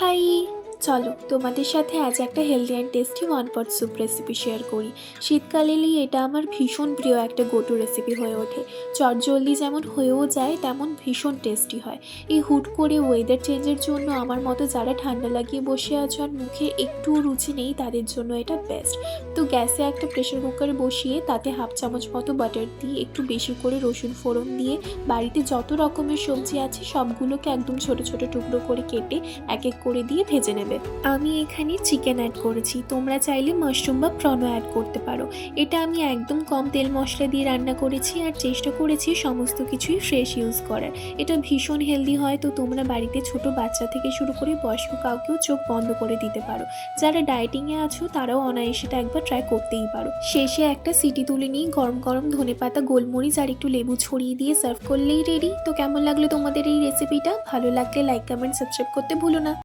High! চলো তোমাদের সাথে আজ একটা healthy and tasty one pot soup recipe share করি। শীতকাল এলেই এটা আমার ভীষণ প্রিয় একটা গো টু রেসিপি হয়ে ওঠে। চটজলদি যেমন হয়েও যায় তেমন ভীষণ টেস্টি হয়। এই হুট করে ওয়েদার চেঞ্জের জন্য আমার মতো যারা ঠান্ডা লাগিয়ে বসে আছো আর মুখে একটুও রুচি নেই তাদের জন্য এটা বেস্ট। তো গ্যাসে একটা প্রেশার কুকার বসিয়ে তাতে হাফ চামচ মতো বাটার দিয়ে একটু বেশি করে রসুন ফোড়ন দিয়ে বাড়িতে যত রকমের সবজি আছে সবগুলোকে একদম ছোট ছোট টুকরো করে কেটে এক এক করে দিয়ে ভেজে নেবে। আমি এখানে চিকেন অ্যাড করেছি, তোমরা চাইলে মাশরুম বা প্রনও অ্যাড করতে পারো। এটা আমি একদম কম তেল মশলা দিয়ে রান্না করেছি আর চেষ্টা করেছি সমস্ত কিছুই ফ্রেশ ইউজ করার। এটা ভীষণ হেলদি হয়, তো তোমরা বাড়িতে ছোট বাচ্চা থেকে শুরু করে বয়স্ক কাউকেও চোখ বন্ধ করে দিতে পারো। যারা ডায়েটিংয়ে আছো তারাও অনায়াসে এটা একবার ট্রাই করতেই পারো। শেষে একটা সিটি তুলে নিয়ে গরম গরম ধনেপাতা, গোলমরিচ আর একটু লেবু ছড়িয়ে দিয়ে সার্ভ করলেই রেডি। তো কেমন লাগলো তোমাদের এই রেসিপিটা? ভালো লাগলে লাইক, কমেন্ট, সাবস্ক্রাইব করতে ভুলো না।